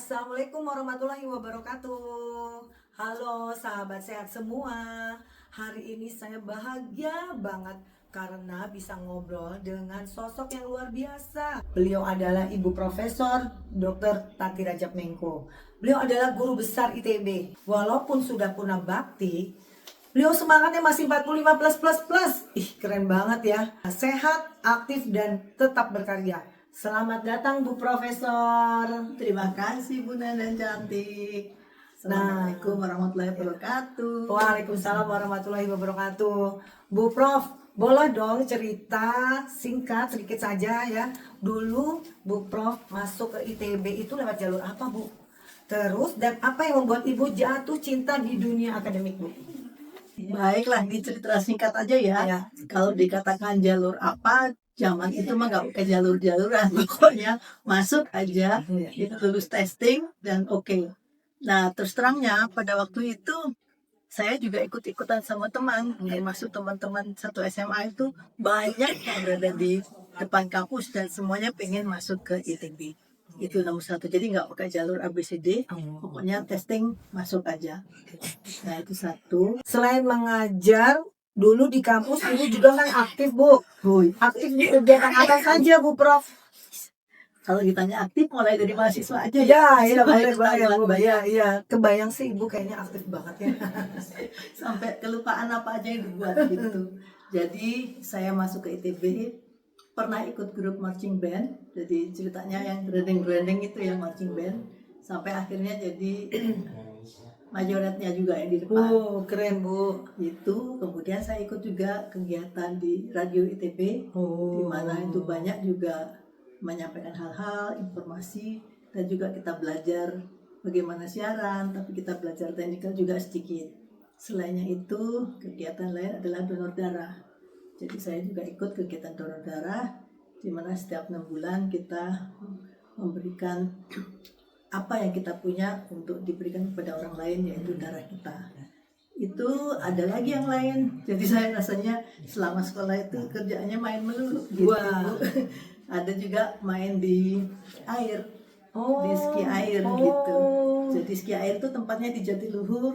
Assalamualaikum warahmatullahi wabarakatuh. Halo sahabat sehat semua. Hari ini saya bahagia banget karena bisa ngobrol dengan sosok yang luar biasa. Beliau adalah Ibu Profesor Dr. Tati Rajab Mengko. Beliau adalah guru besar ITB. Walaupun sudah punah bakti, beliau semangatnya masih 45 plus. Ih, keren banget ya. Sehat, aktif, dan tetap berkarya. Selamat datang Bu Profesor. Terima kasih Bu Nanda cantik. Assalamualaikum warahmatullahi wabarakatuh. Waalaikumsalam warahmatullahi wabarakatuh. Bu Prof, boleh dong cerita singkat sedikit saja ya. Dulu Bu Prof masuk ke ITB itu lewat jalur apa Bu? Terus dan apa yang membuat Ibu jatuh cinta di dunia akademik Bu? Baiklah, di cerita singkat aja ya. Ya. Kalau dikatakan jalur apa, zaman itu mah nggak pakai jalur-jaluran. Pokoknya masuk aja, itu lulus testing dan oke. Nah, terus terangnya pada waktu itu saya juga ikut-ikutan sama teman, termasuk teman-teman satu SMA itu banyak yang berada di depan kampus dan semuanya pengen masuk ke ITB. Itu nomor satu, jadi nggak pakai jalur ABCD, pokoknya testing masuk aja. Nah itu satu. Selain mengajar, dulu di kampus Ibu juga kan aktif Bu. Aktif di kegiatan apa saja Bu Prof? Kalau ditanya aktif mulai dari mahasiswa aja Ya, ya. boleh Ketahuan Bu. banyak. Iya. Kebayang sih Ibu kayaknya aktif banget ya. Sampai kelupaan apa aja yang dibuat gitu. Jadi saya masuk ke ITB, pernah ikut grup marching band. Jadi ceritanya yang branding itu yang marching band. Sampai akhirnya jadi majoretnya juga yang di depan. Oh, keren Bu. Itu kemudian saya ikut juga kegiatan di radio ITB, di mana itu banyak juga menyampaikan hal-hal, informasi, dan juga kita belajar bagaimana siaran, tapi kita belajar teknikal juga sedikit. Selainnya itu, kegiatan lain adalah donor darah. Jadi saya juga ikut kegiatan donor darah, di mana setiap 6 bulan kita memberikan apa yang kita punya untuk diberikan kepada orang lain, yaitu darah kita. Itu ada lagi yang lain, jadi saya rasanya selama sekolah itu kerjaannya main melulu gitu. Wah. Ada juga main di air, di ski air gitu. Jadi ski air itu tempatnya di Jatiluhur.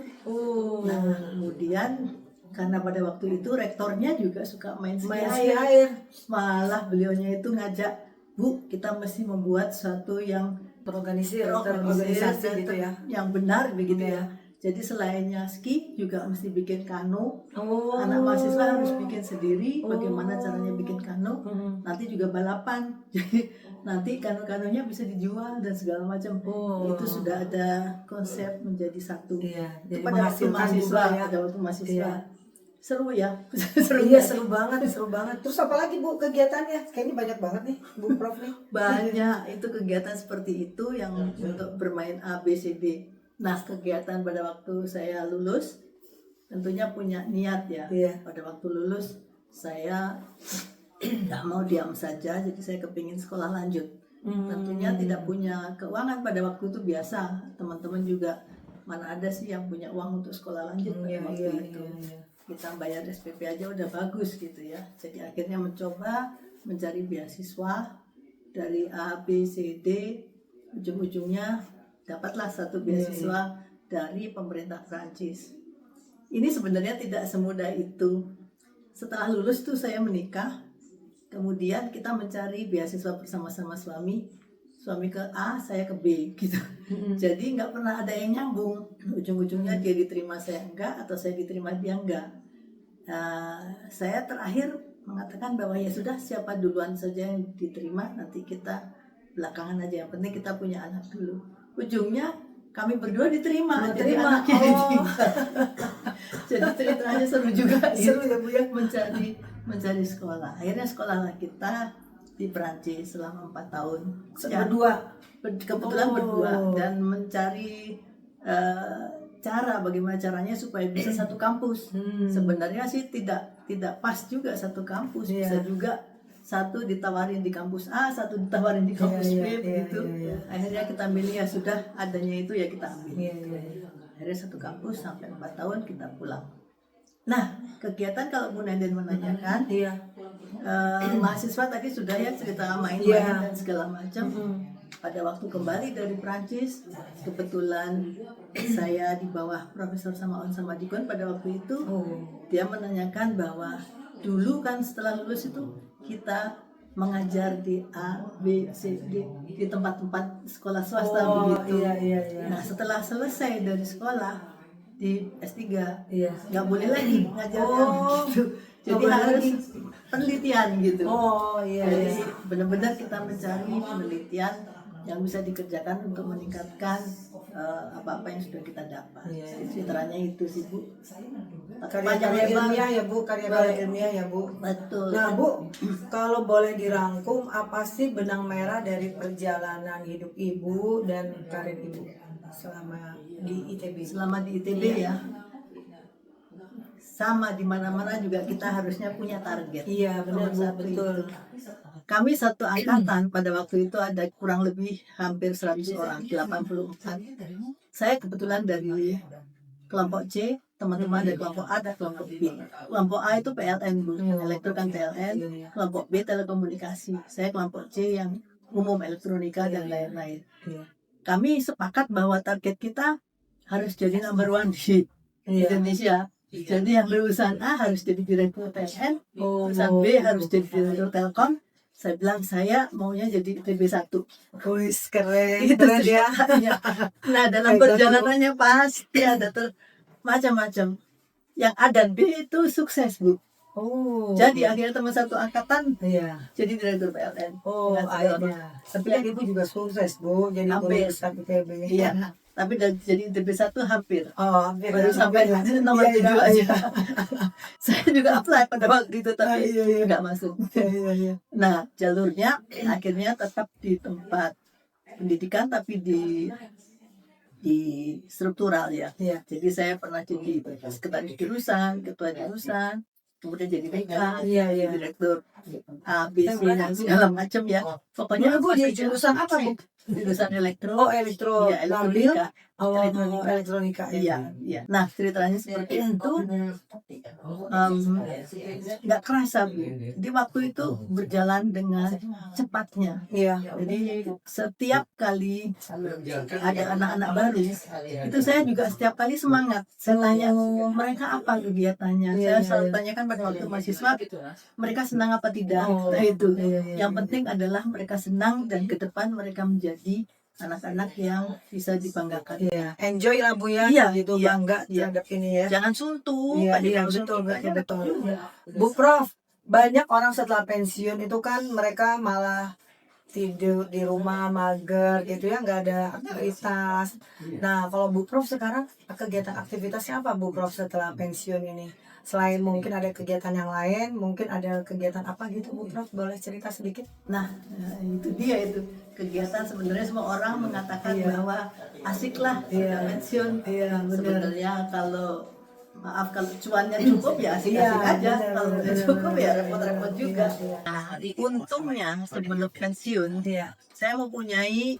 Nah kemudian karena pada waktu itu rektornya juga suka main ski air. Malah beliaunya itu ngajak, Bu, kita mesti membuat suatu yang organisasi gitu ya. yang benar begitu ya. Jadi selainnya ski juga mesti bikin kano. Anak mahasiswa harus bikin sendiri bagaimana caranya bikin kano. Nanti juga balapan. Jadi nanti kano-kanonya bisa dijual dan segala macam. Itu sudah ada konsep menjadi satu. Jadi pada waktu mahasiswa ya. pada waktu mahasiswa. Seru ya. Seru banget. Terus apa lagi Bu kegiatannya? Kayaknya banyak banget nih Bu Prof nih. Banyak itu kegiatan seperti itu yang untuk bermain ABCD. Nah, kegiatan pada waktu saya lulus tentunya punya niat ya. Pada waktu lulus saya nggak mau diam saja, jadi saya kepingin sekolah lanjut. Tentunya tidak punya keuangan pada waktu itu, biasa. Teman-teman juga mana ada sih yang punya uang untuk sekolah lanjut pada waktu itu. Kita bayar SPP aja udah bagus gitu ya. Jadi akhirnya mencoba mencari beasiswa dari A, B, C, D. Ujung-ujungnya dapatlah satu beasiswa dari pemerintah Prancis. Ini sebenarnya tidak semudah itu. Setelah lulus tuh saya menikah, kemudian kita mencari beasiswa bersama-sama suami ke A, saya ke B gitu. Jadi nggak pernah ada yang nyambung. Ujung-ujungnya dia diterima, saya enggak, atau saya diterima dia enggak. Saya terakhir mengatakan bahwa ya sudah, siapa duluan saja yang diterima, nanti kita belakangan aja, yang penting kita punya anak dulu. Ujungnya kami berdua diterima. Jadi anaknya jadi ceritanya seru juga. Seru ya Bu ya, mencari sekolah. Akhirnya sekolahlah kita di Perancis selama 4 tahun. Kebetulan berdua, dan mencari cara bagaimana caranya supaya bisa satu kampus. Sebenarnya sih tidak pas juga satu kampus, bisa juga satu ditawarin di kampus A, satu ditawarin di kampus B begitu. Akhirnya kita milih ya sudah, adanya itu ya kita ambil. Akhirnya satu kampus sampai 4 tahun kita pulang. Nah, kegiatan kalau Bu Nenden menanyakan, mahasiswa tadi sudah ya cerita main-main dan segala macam. pada waktu kembali dari Prancis, kebetulan saya di bawah Profesor Samaon Samadikun pada waktu itu, dia menanyakan bahwa dulu kan setelah lulus itu kita mengajar di A, B, C, D di tempat-tempat sekolah swasta begitu. Iya. Nah setelah selesai dari sekolah di S3, Iya. nggak boleh lagi ngajarnya begitu. Jadi boleh harus lagi. penelitian gitu. Iya. Jadi benar-benar kita mencari penelitian yang bisa dikerjakan untuk meningkatkan apa-apa yang sudah kita dapat. Citranya itu sih Bu. Karya-karya ilmiah ya Bu, karya-karya ilmiah ya Bu. Betul. Nah Bu, kalau boleh dirangkum, apa sih benang merah dari perjalanan hidup Ibu dan karir Ibu selama di ITB? Selama di ITB ya, sama di mana-mana juga kita harusnya punya target. Iya benar Bu, Satu betul. itu. Kami satu angkatan pada waktu itu ada kurang lebih hampir 100 orang, 84. Saya kebetulan dari kelompok C, teman-teman dari kelompok A dan kelompok B. Kelompok A itu PLN Bu, elektro kan PLN. Kelompok B telekomunikasi. Saya kelompok C yang umum elektronika dan lain-lain. Kami sepakat bahwa target kita harus jadi number one di Indonesia. Jadi yang lulusan A harus jadi direktur PLN, lulusan B harus jadi direktur Telkom. Saya bilang saya maunya jadi ITB 1. Wih, keren, Itu keren ya. ceritanya. Nah dalam perjalanannya pasti ada macam-macam. Yang A dan B itu sukses Bu. Jadi akhirnya teman satu angkatan jadi direktur PLN. Akhirnya. Tapi kan Ibu juga sukses Bu, jadi hampir lulusan ITB. Iya. Tapi jadi ITB 1 hampir. Hampir. Baru sampai nomor 7 aja. Saya juga apply pada waktu itu tapi nggak masuk. Nah jalurnya akhirnya tetap di tempat pendidikan tapi di struktural ya. Jadi saya pernah jadi sekretaris jurusan, ketua jurusan, kemudian jadi PK, direktur A, B, C dan segala macam ya. Pokoknya Bu di jurusan apa Bu? Jurusan elektro. Elektro. Ya, elektronika. Elektronika. Iya. Nah ceritanya seperti itu. Nggak kerasa Bu. Di waktu itu berjalan dengan cepatnya. Jadi setiap kali ada anak-anak baru, itu saya juga setiap kali semangat. Saya tanya mereka apa kegiatannya. Saya selalu tanyakan pada waktu mahasiswa, mereka senang apa tidak. Nah itu. Yang penting adalah mereka senang dan ke depan mereka menjadi anak-anak yang bisa dibanggakan. Enjoy lah Bu ya. Gitu bangga terhadap ini ya. Jangan suntuk. Betul. Bu Prof, banyak orang setelah pensiun itu kan mereka malah tidur di rumah mager gitu ya, nggak ada aktivitas. Nah kalau Bu Prof sekarang kegiatan aktivitasnya apa Bu Prof setelah pensiun ini? Selain mungkin ada kegiatan yang lain, mungkin ada kegiatan apa gitu Bu Prof? Boleh cerita sedikit? Nah itu dia itu kegiatan sebenarnya semua orang mengatakan bahwa asik lah pensiun. Sebenarnya kalau maaf kalau cuannya cukup ya asik-asik aja. Kalau nggak cukup ya repot-repot juga. Nah untungnya sebelum pensiun saya mempunyai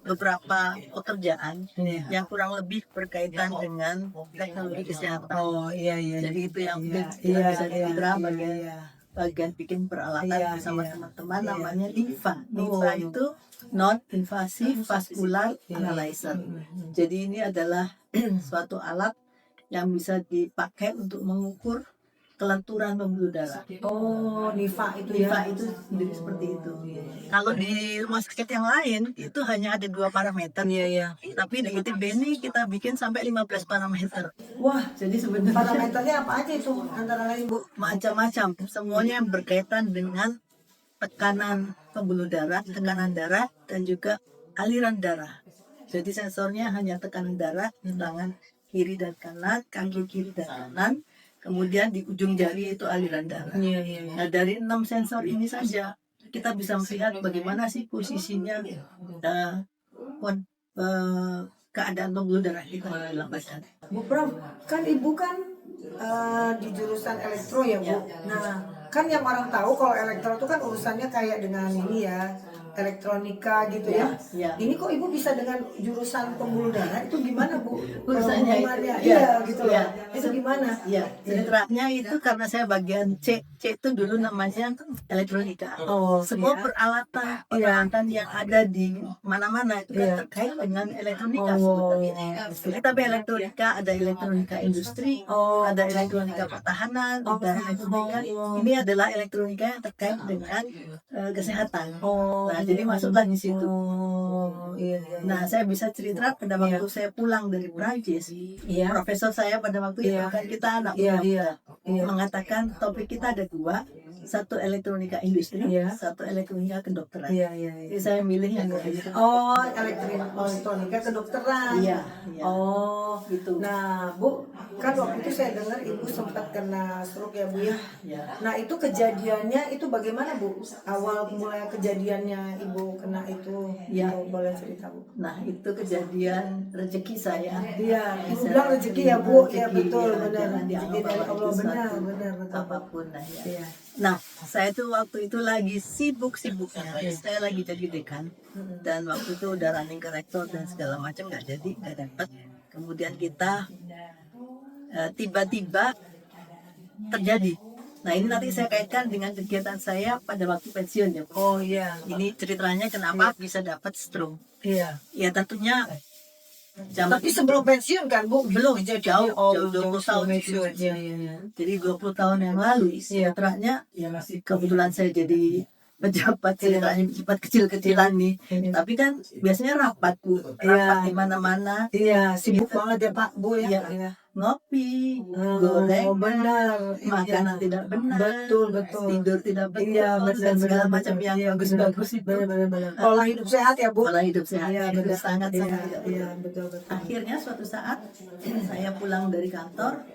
beberapa pekerjaan yang kurang lebih berkaitan dengan teknologi kesehatan. Jadi itu yang bisa dikira bagian bikin peralatan bersama teman-teman namanya NIVA. NIVA itu non-invasive vascular analyzer. Jadi ini adalah suatu alat yang bisa dipakai untuk mengukur kelenturan pembuluh darah. NIVA itu sendiri seperti itu. Kalau di rumah sakit yang lain itu hanya ada 2 parameter. Tapi di ITB ini kita bikin sampai 15 parameter. Wah, jadi sebenarnya parameternya apa aja itu antara lain Bu? Macam-macam. Semuanya yang berkaitan dengan tekanan pembuluh darah, tekanan darah dan juga aliran darah. Jadi sensornya hanya tekanan darah di tangan kiri dan kanan, kaki kiri dan kanan. Kemudian di ujung jari itu aliran darah. Nah dari 6 sensor ini saja kita bisa melihat bagaimana sih posisinya keadaan pembuluh darah kita dalam badan. Bu Prof, kan Ibu kan di jurusan elektro ya Bu. Nah kan yang orang tahu kalau elektro itu kan urusannya kayak dengan ini ya, elektronika gitu ya. Ya. Ini kok ibu bisa dengan jurusan pembuluh darah itu gimana bu? Urusannya Hubungannya? itu, Iya gitu loh. ya. Itu gimana? Ya, ceritanya itu karena saya bagian C. C itu dulu namanya elektronika. Oh, Semua iya. peralatan yang ada di mana-mana itu kan terkait dengan elektronika sebetulnya. Jadi tapi elektronika ada elektronika industri, ada elektronika pertahanan, ada elektronika. Ini adalah elektronika yang terkait dengan kesehatan. Nah, jadi masuklah di situ. Iya. Nah, saya bisa cerita pada waktu saya pulang dari Prancis, profesor saya pada waktu itu kan kita anak muda mengatakan topik kita ada dua, satu elektronika industri, satu elektronika kedokteran. Jadi saya milih yang itu. Elektronika kedokteran. Iya. Gitu. Nah, Bu, kan waktu itu saya dengar ibu sempat kena stroke ya, Bu ya. Nah, itu kejadiannya itu bagaimana, Bu? Awal mulai kejadiannya ibu kena itu, ibu boleh cerita, Bu? Nah, itu kejadian rezeki saya. Iya, ibu bilang rezeki ya, Bu. Ya, betul, benar. Rezeki dari Allah, benar, betul. Apapun lah ya. Nah, saya tuh waktu itu lagi sibuk-sibuknya. Saya lagi jadi dekan. Dan waktu itu udah running ke rektor dan segala macam nggak dapat. Kemudian kita tiba-tiba terjadi. Nah, ini nanti saya kaitkan dengan kegiatan saya pada waktu pensiun ya. Oh iya. Ini ceritanya kenapa bisa dapat stroke. Iya. Ya tentunya. Tapi sebelum pensiun kan, Bu? Belum, jauh 20 tahun. Iya. Jadi 20 tahun yang lalu ceritanya kebetulan saya jadi pejabat, ceritanya pejabat kecil-kecilan nih. Tapi kan biasanya rapat di mana-mana. Iya, sibuk banget ya Pak, Bu ya. Ngopi, goreng, benar, makanan tidak benar, betul, tidur tidak benar, dan segala macam yang bagus-bagus itu. Benar. Pola hidup sehat ya Bu. Pola hidup sehat itu sangat tidak betul. Akhirnya suatu saat saya pulang dari kantor,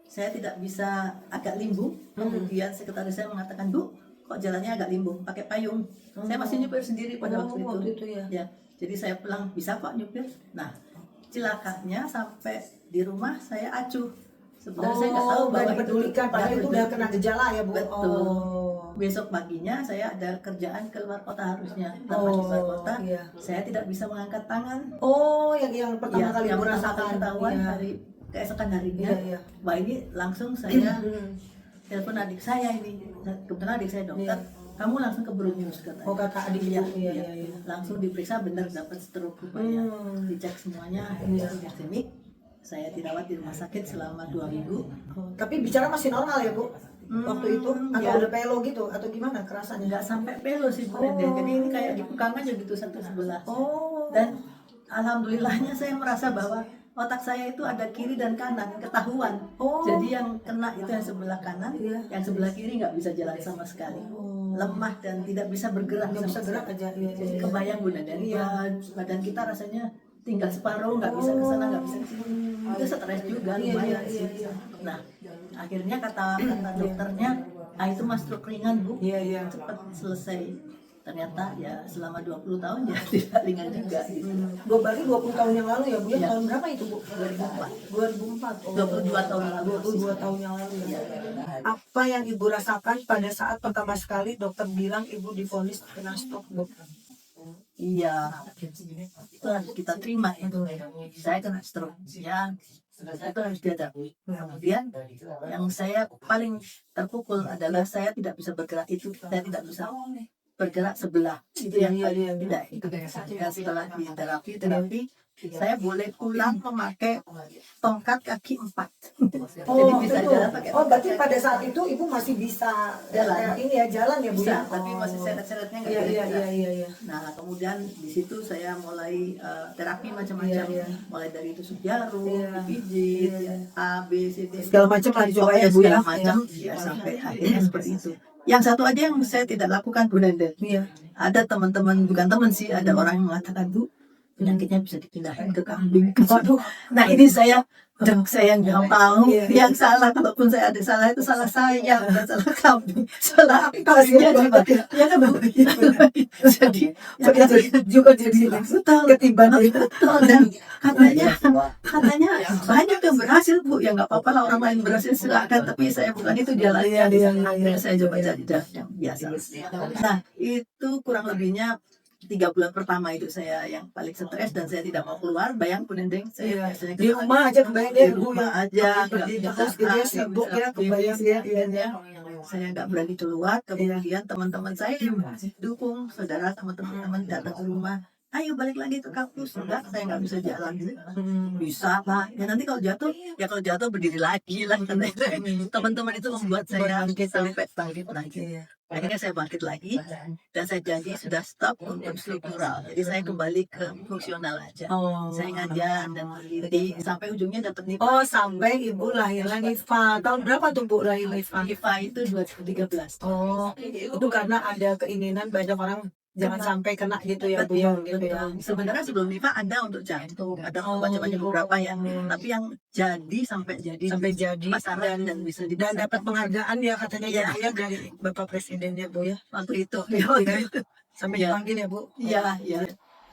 saya tidak bisa, agak limbung. Kemudian sekretaris saya mengatakan, Bu, kok jalannya agak limbung, pakai payung. Saya masih nyupir sendiri pada waktu itu. Ya, jadi saya pulang, bisa kok nyupir. Nah, celakanya sampai di rumah saya acuh. Sebenarnya saya nggak tahu bahwa dipedulikan, padahal itu udah kena gejala ya Bu. Betul. Besok paginya saya ada kerjaan ke luar kota harusnya. Tanpa di luar kota, saya tidak bisa mengangkat tangan. Yang pertama kali yang merasakan ketahuan hari keesokan harinya. Wah, ini langsung saya telepon adik saya ini. Kebetulan adik saya dokter. Kamu langsung ke Brunius katanya. Kata adiknya. Iya. Langsung diperiksa, benar dapat stroke rupanya. Dicek semuanya, akhirnya klinik. Saya dirawat di rumah sakit selama 2 minggu. Tapi bicara masih normal ya Bu? Waktu itu? Atau udah pelo gitu? Atau gimana kerasanya? Nggak sampai pelo sih Bu Nende. Jadi ini kayak dipukang aja gitu satu sebelah. Dan alhamdulillahnya saya merasa bahwa otak saya itu ada kiri dan kanan, ketahuan. Jadi yang kena itu yang sebelah kanan, yang sebelah kiri nggak bisa jalan sama sekali. Lemah dan tidak bisa bergerak. Nggak bisa gerak aja. Jadi kebayang Bu Nende, badan kita rasanya tinggal separuh, nggak bisa ke sana, nggak bisa ke sini. Itu stres juga lumayan sih. Nah, akhirnya kata dokternya, itu mas stroke ringan Bu, cepat selesai. Ternyata ya selama 20 tahun ya tidak ringan juga gitu. Berarti 20 tahun yang lalu ya Bu ya? Tahun berapa itu Bu? 2004. 22 tahun yang lalu. 22 tahun yang lalu ya. Apa yang Ibu rasakan pada saat pertama sekali dokter bilang Ibu divonis kena stroke Bu? Iya, itu harus kita terima itu. Saya kena stroke, ya itu harus dihadapi. Kemudian yang saya paling terpukul adalah saya tidak bisa bergerak itu, saya tidak bisa bergerak sebelah. Itu yang tidak. Setelah di terapi, saya boleh pulang memakai tongkat kaki 4. Jadi bisa jalan pakai. Berarti pada saat itu Ibu masih bisa jalan jalan ya Bu? Bisa, tapi masih seret-seretnya nggak bisa. Iya. Nah, kemudian di situ saya mulai terapi macam-macam, mulai dari tusuk jarum, dipijit, A, B, C, D, segala macam lah dicoba ya Bu ya. Sampai akhirnya seperti itu. Yang satu aja yang saya tidak lakukan Bu Nende. Ada teman-teman, bukan teman sih, ada orang yang mengatakan, Bu, penyakitnya bisa dipindahkan ke kambing. Nah, ini saya nggak tahu yang salah. Kalaupun saya ada salah, itu salah saya, bukan salah kambing. Salah kambingnya juga. Ya kan Bu? Jadi juga jadi ketiban betul. Dan katanya banyak yang berhasil Bu. Ya nggak apa-apa lah, orang lain berhasil silakan. Tapi saya bukan itu jalannya. Akhirnya saya coba cari jalan yang biasa. Nah, itu kurang lebihnya 3 bulan pertama itu saya yang paling stres dan saya tidak mau keluar. Bayangkan Nendeng, saya biasanya Di rumah aja kebayang deh di rumah aja, nggak pergi bisa terus gitu ya, sibuk ya, kebayang ya. ya. Saya nggak berani keluar. Kemudian teman-teman saya yang masih dukung, saudara sama teman-teman datang ke rumah. Ayo balik lagi ke kampus. Sudah, saya nggak bisa jalan. Bisa pak. Ya nanti kalau jatuh, ya kalau jatuh berdiri lagi lah. Karena itu teman-teman itu membuat saya sampai bangkit lagi. Akhirnya saya bangkit lagi dan saya janji sudah stop untuk struktural. Jadi saya kembali ke fungsional aja. Saya ngajar dan meneliti sampai ujungnya dapat NIFA. Oh, sampai ibu lahirlah NIFA. Tahun berapa tuh bu lahir NIFA? NIFA itu 2013. Oh, itu karena ada keinginan banyak orang jangan sampai kena gitu ya bu ya. Gitu ya. Sebenarnya sebelum NIFA ada untuk jantung, ada macam-macam beberapa ya. Tapi yang sampai jadi pasaran dan bisa Dan dapat penghargaan ya katanya ya dari Bapak Presiden ya bu ya. waktu itu. Sampai dipanggil ya bu. Iya.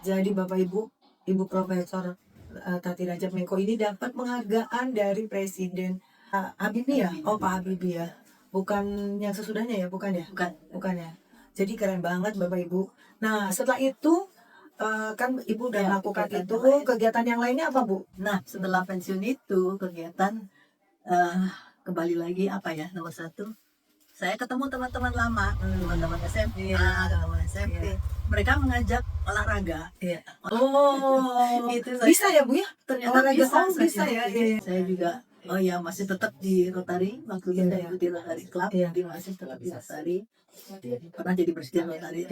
Jadi Bapak Ibu Profesor Tati Rajab Meko ini dapat penghargaan dari Presiden Habibie ya? Oh Pak Habibie ya, bukan yang sesudahnya ya, bukan ya? Bukan ya. Jadi keren banget Bapak Ibu. Nah setelah itu kan Ibu udah melakukan itu, kegiatan yang lainnya apa Bu? Nah setelah pensiun itu kegiatan kembali lagi apa ya, nomor 1 saya ketemu teman-teman lama, teman-teman SMP, teman-teman SMP. Mereka mengajak olahraga. Oh, itu bisa ya Bu ya? Ternyata Olahraga bisa ya. Saya juga masih tetap di Rotary, waktu itu saya di Rotary Club, jadi masih tetap di Rotary. Pernah jadi presiden Rotary.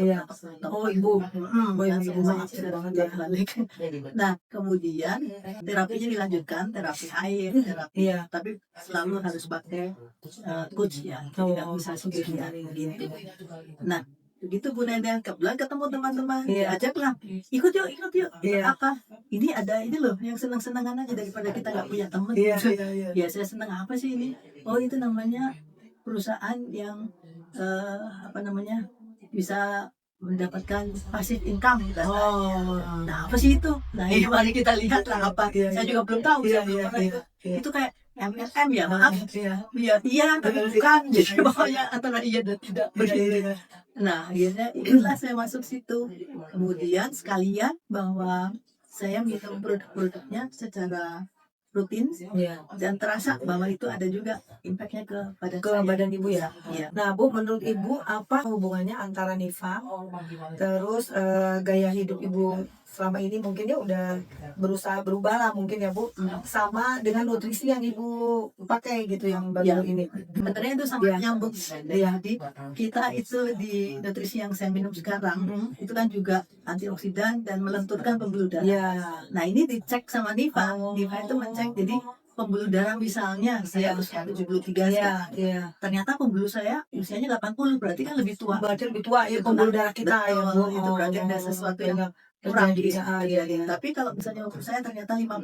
Oh ibu, Ibu aktif banget ya balik. Nah kemudian terapinya dilanjutkan, terapi air, tapi selalu harus pakai coach ya, tidak bisa sendirian gitu. Nah begitu Bu Nenden, kebetulan ketemu teman-teman, ajaklah ikut yuk. Apa ini ada ini loh yang senang-senangan aja daripada kita nggak punya teman. Ya saya senang apa sih ini? Oh itu namanya perusahaan yang bisa mendapatkan passive income. Nah apa sih itu? Nah ini mari kita lihat lah apa. Saya juga belum tahu. Itu kayak MLM ya, maaf. Iya, tapi bukan. Jadi pokoknya antara iya dan tidak. Nah akhirnya itulah saya masuk situ. Kemudian sekalian bahwa saya minum produk-produknya secara rutin dan terasa bahwa itu ada juga impactnya ke badan Ibu ya. Nah Bu, menurut Ibu apa hubungannya antara NIFA terus gaya hidup Ibu selama ini, mungkin ya udah berusaha berubah lah mungkin ya Bu, sama dengan nutrisi yang Ibu pakai gitu yang baru ini. Sebenarnya itu sangat nyambung. Jadi kita itu di nutrisi yang saya minum sekarang itu kan juga antioksidan dan melenturkan pembuluh darah. Nah ini dicek sama NIFA. NIFA itu mencek, jadi pembuluh darah misalnya saya usia 73 sekarang. Ternyata pembuluh saya usianya 80, berarti kan lebih tua. Berarti lebih tua ya pembuluh darah kita ya Bu. Itu berarti ada sesuatu yang kurang gitu. Tapi kalau misalnya umur saya ternyata 50,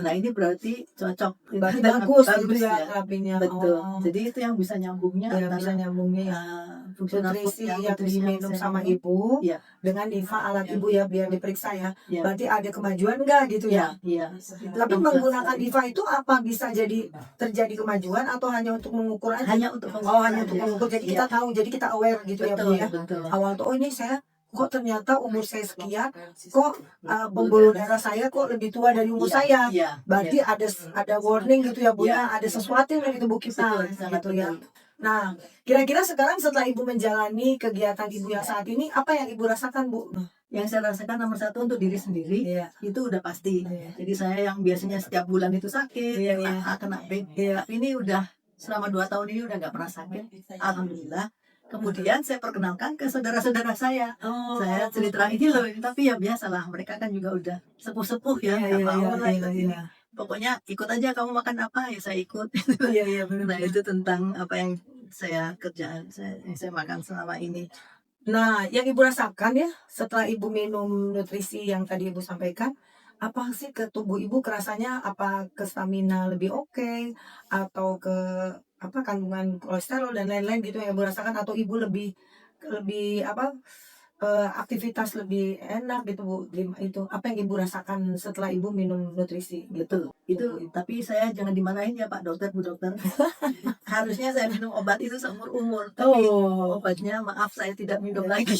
nah ini berarti cocok. Berarti bagus ya terapinya. Betul. Jadi itu yang bisa nyambungnya antara nutrisi yang diminum sama Ibu dengan NIFA alat Ibu ya biar diperiksa ya. Berarti ada kemajuan enggak gitu ya? Tapi menggunakan NIFA itu apa bisa jadi terjadi kemajuan atau hanya untuk mengukur aja? Hanya untuk mengukur. Jadi kita tahu, jadi kita aware gitu ya Bu ya. Awal tuh ini saya kok ternyata umur saya sekian, kok pembuluh darah saya kok lebih tua dari umur saya. Berarti ada warning gitu ya Bu ya, ada sesuatu yang di tubuh kita gitu ya. Nah, kira-kira sekarang setelah Ibu menjalani kegiatan Ibu yang saat ini, apa yang Ibu rasakan Bu? Yang saya rasakan nomor 1 untuk diri sendiri, itu udah pasti. Jadi saya yang biasanya setiap bulan itu sakit, kena B, tapi ini udah selama 2 tahun ini udah nggak pernah sakit, alhamdulillah. Kemudian saya perkenalkan ke saudara-saudara saya. Saya cerita ini loh, tapi ya biasalah, mereka kan juga udah sepuh-sepuh ya, pokoknya ikut aja, kamu makan apa ya saya ikut. Nah itu tentang apa yang saya kerjaan, yang saya makan selama ini. Nah yang Ibu rasakan ya setelah Ibu minum nutrisi yang tadi Ibu sampaikan, apa sih ke tubuh Ibu kerasanya? Apa ke stamina lebih oke, atau ke kandungan kolesterol dan lain-lain gitu yang Ibu rasakan, atau Ibu lebih aktivitas lebih enak gitu Bu. Itu apa yang Ibu rasakan setelah Ibu minum nutrisi gitu? Itu tapi saya jangan dimarahin ya Pak Dokter, Bu Dokter. Harusnya saya minum obat itu seumur umur, tapi obatnya maaf saya tidak minum lagi.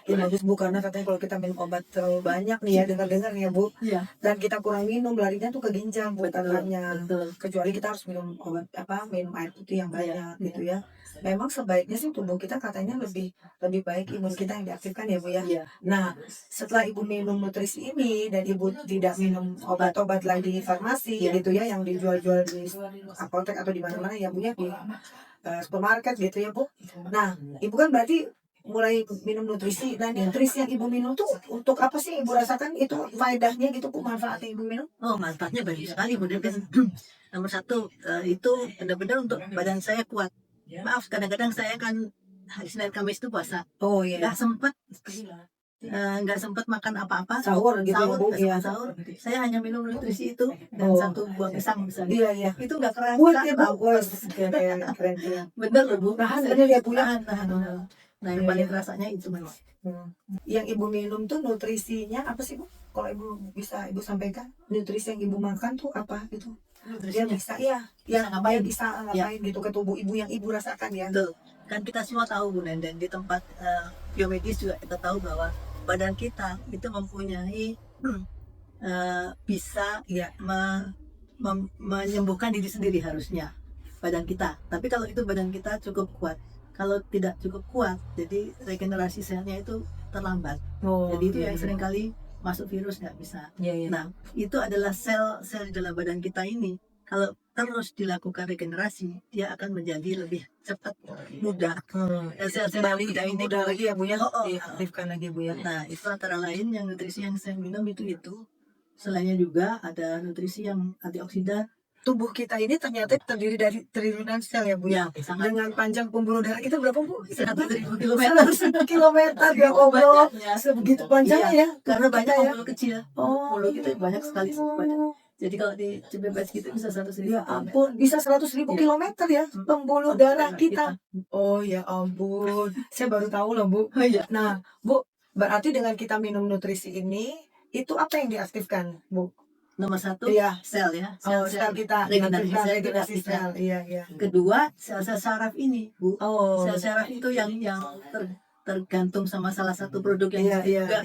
Ya bagus Bu, karena katanya kalau kita minum obat terlalu banyak nih ya, dengar-dengar ya Bu, Iya, dan kita kurang minum, larinya tuh ke ginjal Bu betul, katanya. betul. Kecuali kita harus minum obat minum air putih yang Iya, banyak gitu ya. Memang sebaiknya sih tubuh kita katanya lebih lebih baik imun kita yang diaktifkan ya Bu ya. iya. Nah, setelah Ibu minum nutrisi ini dan Ibu tidak minum obat-obat lagi di farmasi Iya. gitu ya, yang dijual-jual di apotek atau di mana-mana ya Bu ya, di supermarket gitu ya Bu. Nah, Ibu kan berarti mulai minum nutrisi. Dan nutrisi yang Ibu minum tuh untuk apa sih Ibu rasakan itu faedahnya gitu Bu, manfaatnya Ibu minum? Oh, manfaatnya banyak sekali, Bu Devin. Nomor satu, itu benar-benar untuk badan saya kuat. Maaf, kadang-kadang saya kan hari Senin Kamis itu puasa. Oh iya. Nggak sempat makan apa-apa. Sahur gitu ya Bu. Nggak Iya. sempat sahur. Saya hanya minum nutrisi itu dan Oh. satu buah pisang misalnya. Iya iya. Itu nggak kerasa. Kuat ya Bu. Keren keren. Bener loh Bu. Tahan bener ya Bu ya. Tahan. Nah, yang paling rasanya itu memang. Yang Ibu minum tuh nutrisinya apa sih Bu? Kalau Ibu bisa Ibu sampaikan, nutrisi yang Ibu makan tuh apa gitu? Dia bisa ya, yang ngapain? bisa ngapain gitu ke tubuh Ibu yang Ibu rasakan ya. Betul. Kan kita semua tahu Bu Nenden, di tempat biomedis juga kita tahu bahwa badan kita itu mempunyai bisa Iya. menyembuhkan diri sendiri harusnya badan kita. Tapi kalau itu badan kita cukup kuat, kalau tidak cukup kuat, jadi regenerasi selnya itu terlambat. Oh, Jadi itu iya, yang iya. seringkali masuk virus nggak bisa. Iya, iya. Nah, itu adalah sel-sel di dalam badan kita ini. Kalau terus dilakukan regenerasi, dia akan menjadi lebih cepat mudah. Dan sel-sel yang muda ini mudah lagi ya Bu ya. Oh. Diaktifkan lagi Bu ya. Nah, itu antara lain yang nutrisi yang saya minum itu. Selainnya juga ada nutrisi yang antioksidan. Tubuh kita ini ternyata terdiri dari triliunan sel ya Bu ya. Sangat Dengan panjang pembuluh darah kita berapa Bu? 100.000 kilometer. 100 kilometer ya Allah. Sebegitu panjangnya ya. Karena banyak ya. pembuluh kecil. Oh, Pembuluh kita banyak sekali. Jadi kalau di CBPS gitu bisa 100.000. ya ampun, bisa 100.000 kilometer ya pembuluh darah kita. Oh ya ampun, saya baru tahu loh Bu. Nah Bu, berarti dengan kita minum nutrisi ini, itu apa yang diaktifkan Bu? Nomor satu, Iya. sel ya. Sel kita, regenerasi sel. Iya, iya. Kedua, sel-sel saraf ini, Bu. Oh. Sel saraf itu yang tergantung sama salah satu produk yang juga.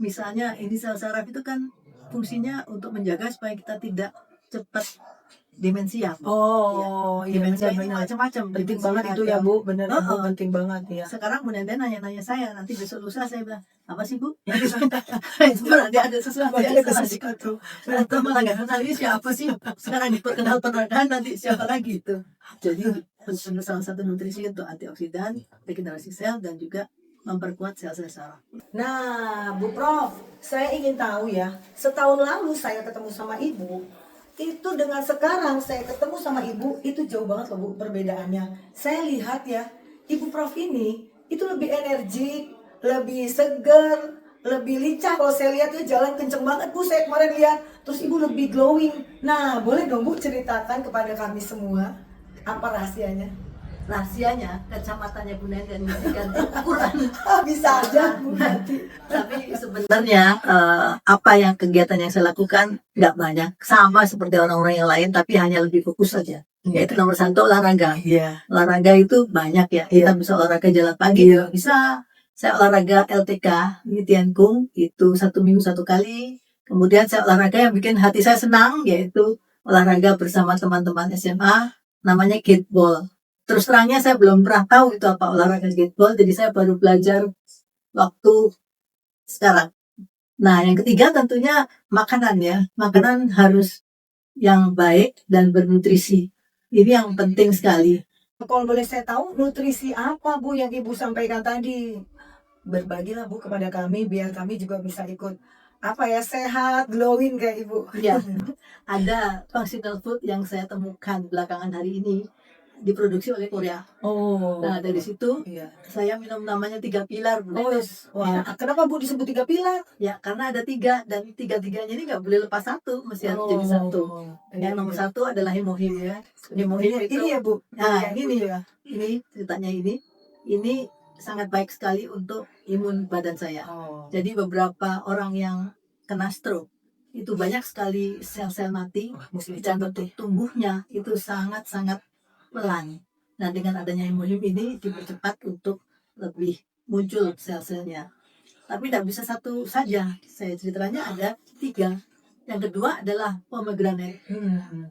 Misalnya ini sel saraf itu kan fungsinya untuk menjaga supaya kita tidak cepat demensia. Oh, iya Demensia benar ini benar. macam-macam. Penting banget itu ya Bu, benar. Penting banget ya. Sekarang Bu Nenden nanya-nanya saya, nanti besok lusa saya bilang, apa sih Bu? Itu berarti ada sesuatu yang salah di situ. Atau malah nggak kenal ini siapa sih? Sekarang diperkenalkan nanti siapa lagi itu. Jadi salah satu nutrisi untuk antioksidan, regenerasi sel, dan juga memperkuat sel-sel saraf. Nah, Bu Prof, saya ingin tahu ya, setahun lalu saya ketemu sama Ibu, itu dengan sekarang saya ketemu sama Ibu, itu jauh banget loh Bu perbedaannya. Saya lihat ya, Ibu Prof ini itu lebih energik, lebih seger, lebih lincah. Kalau saya lihat ya jalan kenceng banget Bu, saya kemarin lihat. Terus Ibu lebih glowing. Nah, boleh dong Bu ceritakan kepada kami semua apa rahasianya? Rahasianya kacamatanya Bu Nenden mesti ganti ukuran. Bisa aja Bu nanti. Tapi sebenarnya apa yang kegiatan yang saya lakukan nggak banyak, sama seperti orang-orang yang lain, tapi hanya lebih fokus saja. Yaitu nomor satu olahraga. Olahraga itu banyak ya. Kita bisa olahraga jalan pagi, bisa. Saya olahraga LTK di Tiangung itu 1 minggu 1 kali. Kemudian saya olahraga yang bikin hati saya senang, yaitu olahraga bersama teman-teman SMA, namanya gateball. Terus terangnya saya belum pernah tahu itu apa olahraga gateball, jadi saya baru belajar waktu sekarang. Nah, yang ketiga tentunya makanan ya. Makanan harus yang baik dan bernutrisi. Ini yang penting sekali. Kalau boleh saya tahu, nutrisi apa Bu yang Ibu sampaikan tadi? Berbagilah Bu kepada kami, biar kami juga bisa ikut sehat, glowing kayak Ibu. Ya, ada functional food yang saya temukan belakangan hari ini, diproduksi oleh Korea. Oh. Nah, dari situ saya minum namanya 3 pilar. Wah, kenapa Bu disebut 3 pilar? Ya, karena ada 3 dan 3-3-nya ini nggak boleh lepas satu, mesti harus jadi satu. Yang nomor 1 adalah hemohim ya. Hemohim itu ini ya Bu. Nah, ini ceritanya ini sangat baik sekali untuk imun badan saya. Oh. Jadi beberapa orang yang kena stroke itu banyak sekali sel-sel mati dan bentuk tumbuhnya itu sangat-sangat pelan. Nah, dengan adanya imunium ini dipercepat untuk lebih muncul sel-selnya. Tapi tidak bisa satu saja. Saya ceritanya ada 3. Yang kedua adalah pomegranate.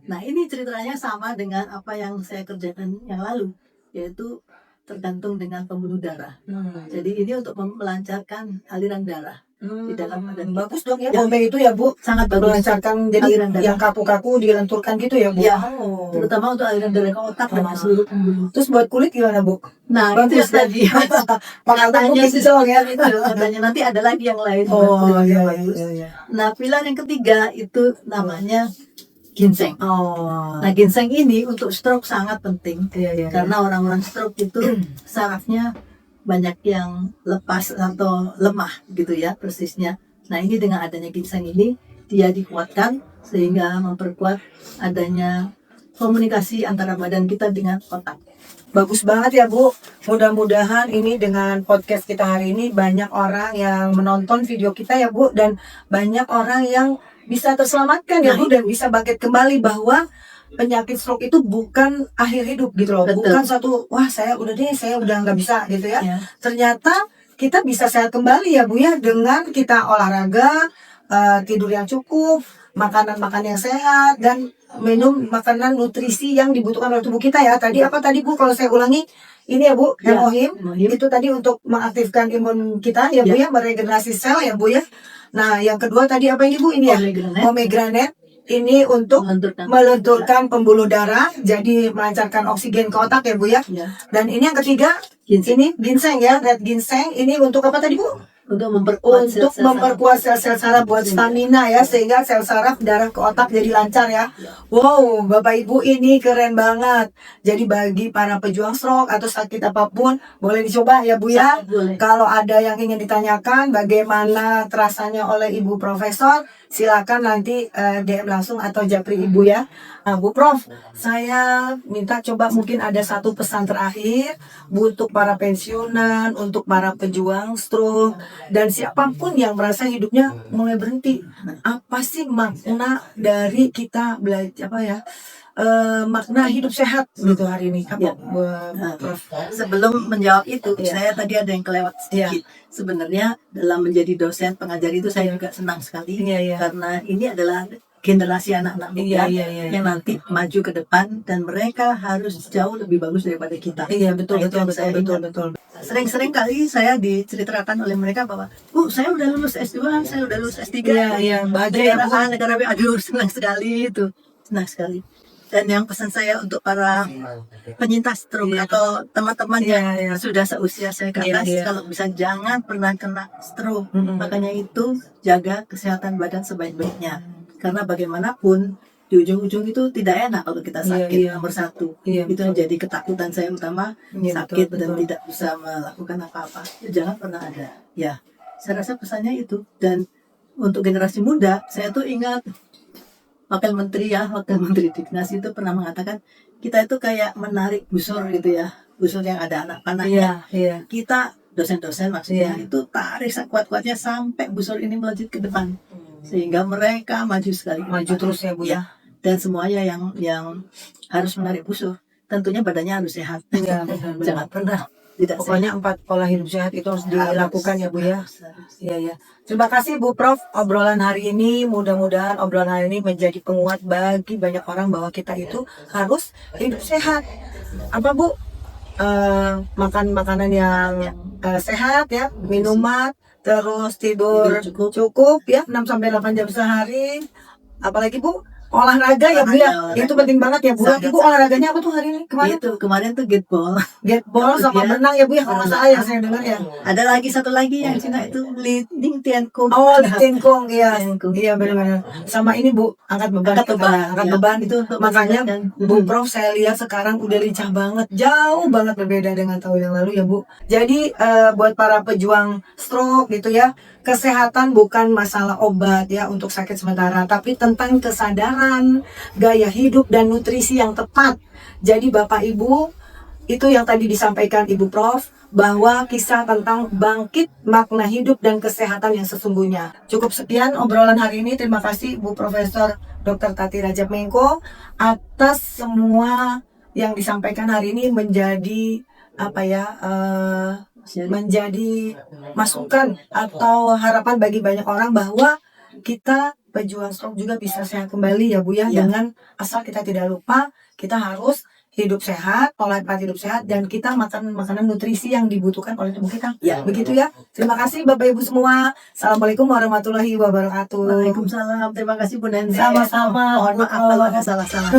Nah, ini ceritanya sama dengan apa yang saya kerjakan yang lalu, yaitu tergantung dengan pembuluh darah. Jadi ini untuk melancarkan aliran darah di dalam badan. Bagus dong ya, pome itu ya Bu, Sangat bagus. melancarkan jadi Aliran darah. yang kaku-kaku dilenturkan gitu ya Bu. Ya, Oh. terutama untuk aliran darah ke otak dan ke seluruh pembuluh. Terus buat kulit gimana Bu? Nah, Bagus itu tadi. Katanya sih ya. itu, katanya nanti ada lagi yang lain. Oh iya, bagus. iya. Nah, pilar yang ketiga itu namanya ginseng. Oh. Nah, ginseng ini untuk stroke sangat penting. Iya. Karena orang-orang stroke itu sarafnya banyak yang lepas atau lemah gitu ya persisnya. Nah, ini dengan adanya ginseng ini dia dikuatkan sehingga memperkuat adanya komunikasi antara badan kita dengan otak. Bagus banget ya Bu. Mudah-mudahan ini dengan podcast kita hari ini banyak orang yang menonton video kita ya Bu, dan banyak orang yang bisa terselamatkan ya Bu, dan bisa bangkit kembali bahwa penyakit stroke itu bukan akhir hidup gitu loh. Betul. Bukan suatu wah saya udah nggak bisa gitu ya. Ya. Ternyata kita bisa sehat kembali ya Bu ya, dengan kita olahraga, tidur yang cukup, makanan yang sehat, dan minum makanan nutrisi yang dibutuhkan oleh tubuh kita ya. Tadi apa tadi Bu, kalau saya ulangi ini ya Bu, Ya, hemohim hemohim. itu tadi untuk mengaktifkan imun kita ya Bu ya, meregenerasi sel ya Bu ya. Nah, yang kedua tadi apa ini Bu? Ini ya, pomegranate. Ini untuk melenturkan pembuluh darah, jadi melancarkan oksigen ke otak ya Bu ya. Ya. Dan ini yang ketiga, ini ginseng ya, red ginseng. Ini untuk apa tadi Bu? Untuk memperkuat sel-sel saraf buat stamina ya, sehingga sel saraf darah ke otak jadi lancar ya. Wow, Bapak Ibu ini keren banget. Jadi bagi para pejuang stroke atau sakit apapun boleh dicoba ya Bu ya. Boleh. Kalau ada yang ingin ditanyakan bagaimana terasanya oleh Ibu Profesor, silakan nanti DM langsung atau japri Ibu ya. Nah, Bu Prof, saya minta coba mungkin ada satu pesan terakhir untuk para pensiunan, untuk para pejuang stroke, dan siapapun yang merasa hidupnya mulai berhenti. Apa sih makna dari kita belajar apa ya? Makna hidup sehat gitu hari ini. Apa, Prof? Sebelum menjawab itu, saya tadi ada yang kelewat sedikit. Sebenarnya dalam menjadi dosen pengajar itu saya juga senang sekali karena ini adalah generasi anak-anak muda yang nanti maju ke depan dan mereka harus jauh lebih bagus daripada kita. Iya, betul. Sering-sering kali saya diceritakan oleh mereka bahwa, Bu, saya udah lulus S2, saya udah lulus S3. Iya, bahagia ya, negara B. Aduh, senang sekali itu. Senang sekali. Dan yang pesan saya untuk para penyintas stroke atau teman-teman yang sudah seusia saya ke atas, kalau bisa jangan pernah kena stroke. Makanya itu jaga kesehatan badan sebaik-baiknya. Karena bagaimanapun di ujung-ujung itu tidak enak kalau kita sakit. Nomor satu itu yang jadi ketakutan saya utama, sakit dan tidak bisa melakukan apa-apa. Jangan pernah ada. Ya, saya rasa pesannya itu. Dan untuk generasi muda, saya tuh ingat Wakil Menteri Dignas itu pernah mengatakan kita itu kayak menarik busur gitu ya, busur yang ada anak panahnya. Kita dosen-dosen maksudnya itu tarik sekuat-kuatnya sampai busur ini melejit ke depan. Sehingga mereka maju sekali, maju terus ya Bu ya. Dan semuanya yang harus menarik busur tentunya badannya harus sehat. Jangan pernah tidak pokoknya sehat. 4 pola hidup sehat itu harus dilakukan ya Bu ya. Iya. Terima kasih Bu Prof obrolan hari ini. Mudah-mudahan obrolan hari ini menjadi penguat bagi banyak orang bahwa kita itu harus hidup sehat. Apa Bu? Makan makanan yang sehat ya, minuman, terus tidur cukup ya, 6-8 jam sehari. Apalagi Bu, olahraga ya Bu ya. Itu penting banget ya Bu. Ibu olahraganya apa tuh hari ini? Kemarin tuh gateball sama berenang ya Bu ya, kalau nggak salah ya saya dengar ya. Ada satu lagi yang Cina itu Ling Tian Kung. Oh, Ling Kung ya. Iya benar-benar. Sama ini Bu, angkat beban itu makanya Bu Prof saya lihat sekarang udah lincah banget, jauh banget berbeda dengan tahun yang lalu ya Bu. Jadi buat para pejuang stroke gitu ya, kesehatan bukan masalah obat ya untuk sakit sementara, tapi tentang kesadaran, gaya hidup dan nutrisi yang tepat. Jadi Bapak Ibu, itu yang tadi disampaikan Ibu Prof, bahwa kisah tentang bangkit makna hidup dan kesehatan yang sesungguhnya. Cukup sekian obrolan hari ini. Terima kasih Bu Profesor Dr. Tati Rajab Mengko atas semua yang disampaikan hari ini, menjadi menjadi masukan atau harapan bagi banyak orang bahwa kita pejuang stroke juga bisa sehat kembali ya Bu ya, dengan asal kita tidak lupa kita harus hidup sehat, pola hidup sehat, dan kita makan makanan nutrisi yang dibutuhkan oleh tubuh kita. Begitu ya. Terima kasih Bapak Ibu semua. Assalamualaikum warahmatullahi wabarakatuh. Waalaikumsalam. Terima kasih Bu Nende. Sama-sama. Mohon maaf kalau ada salah-salah.